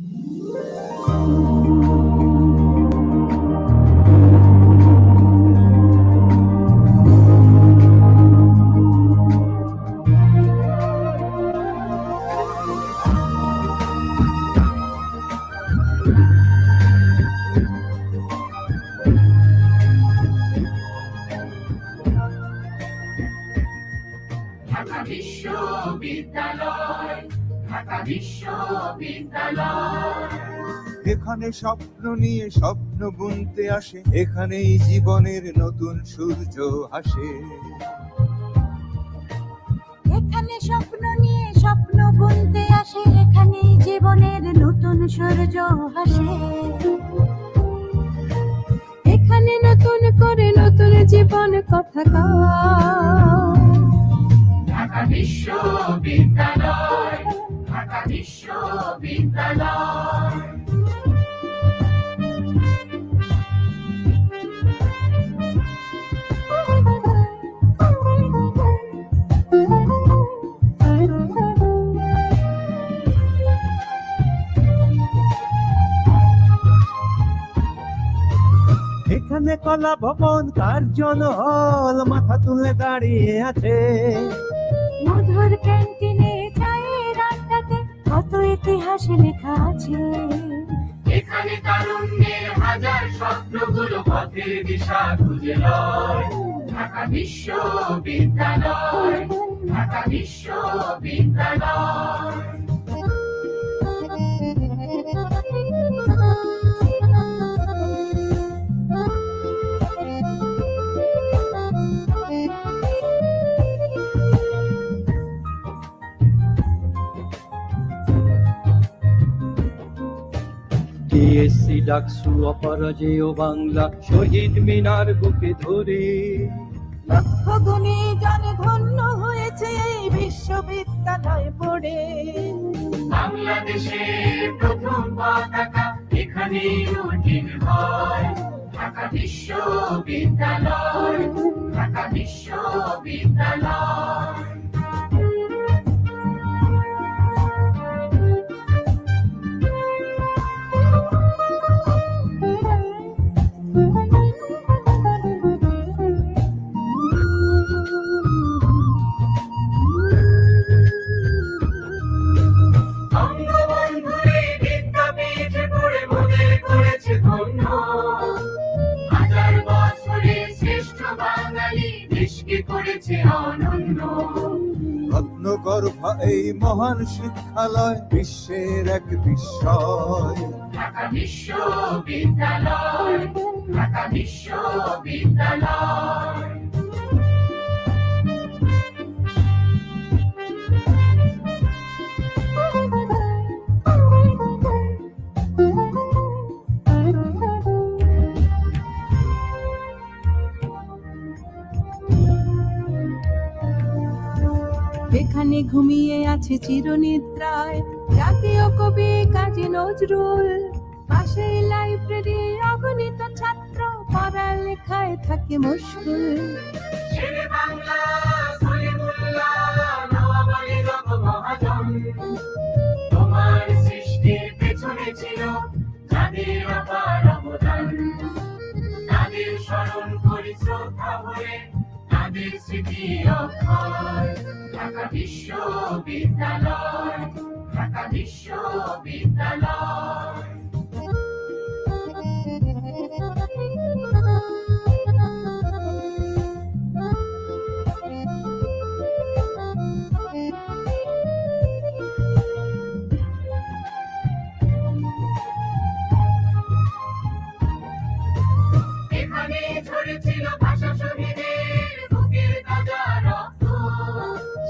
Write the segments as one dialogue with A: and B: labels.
A: ঢাকা বিশ্ববিদ্যালয়, ঢাকা বিশ্ববিদ্যালয়।
B: এখানে স্বপ্ন নিয়ে স্বপ্ন বুনতে আসে, এখানেই জীবনের নতুন সূর্য হাসে।
C: এখানে স্বপ্ন নিয়ে স্বপ্ন বুনতে আসে, এখানেই জীবনের নতুন সূর্য হাসে। এখানে নতুন করে নতুন জীবন কথা কয়।
A: ঢাকা বিশ্ববিদ্যালয়, ঢাকা বিশ্ববিদ্যালয়।
B: এখানে কলা ভবন, কার্জন হল মাথা তুলে দাঁড়িয়ে আছে।
C: মধুর ক্যান্টিনে চায়ের আড্ডাতে কত ইতিহাস লেখা আছে।
A: এখানে তারুণ্যের হাজার স্বপ্নগুলো পথের দিশা খুঁজে লয়। ঢাকা বিশ্ববিদ্যালয়, ঢাকা বিশ্ববিদ্যালয়।
D: টিএসসি, ডাকসু, অপরাজেয় বাংলা, শহীদ মিনার বুকে ধরে
C: লক্ষ গুণী জন ধন্য হয়েছে এই বিশ্ববিদ্যালয় পড়ে।
A: বাংলাদেশের প্রথম পতাকা এখানেই উঠিন হয়। ঢাকা বিশ্ববিদ্যালয়, ঢাকা বিশ্ববিদ্যালয়।
B: রত্নগর্ভা এই মহান শিক্ষালয় বিশ্বের এক বিস্ময়।
A: ঢাকা বিশ্ববিদ্যালয়, ঢাকা বিশ্ববিদ্যালয়।
C: এখানে ঘুমিয়ে আছে চিরনিদ্রায় জাতীয় কবি কাজী নজরুল। পাশেই লাইব্রেরি, অগণিত ছাত্র পড়ালেখায় থাকে মুশকুল।
A: শেরে বাংলা, সলিমুল্লাহ, নওয়াব আলী রব মহাজন, তোমার সৃষ্টির পেছনে ছিল যাদের অপার অবদান। তাদের স্মরণ করি শ্রদ্ধা ভরে, তাদের স্মৃতি অক্ষয়। ঢাকা বিশ্ববিদ্যালয়, ঢাকা বিশ্ববিদ্যালয়। এখানে ঝরেছিল ভাষা শহীদের বুকের তাজা রক্ত।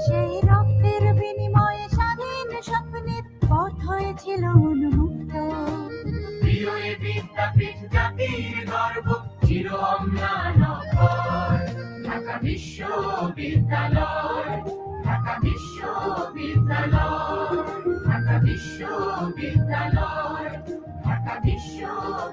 C: সেই রক্তের বিনিময়ে স্বাধীন স্বপ্নের পথ হয়েছিল উন্মুক্ত।
A: প্রিয় এ বিদ্যাপীঠ জাতির গর্ব, চির অম্লান অক্ষয়। ঢাকা বিশ্ববিদ্যালয়, ঢাকা বিশ্ববিদ্যালয়, ঢাকা বিশ্ববিদ্যালয়, ঢাকা বিশ্ববিদ্যালয়।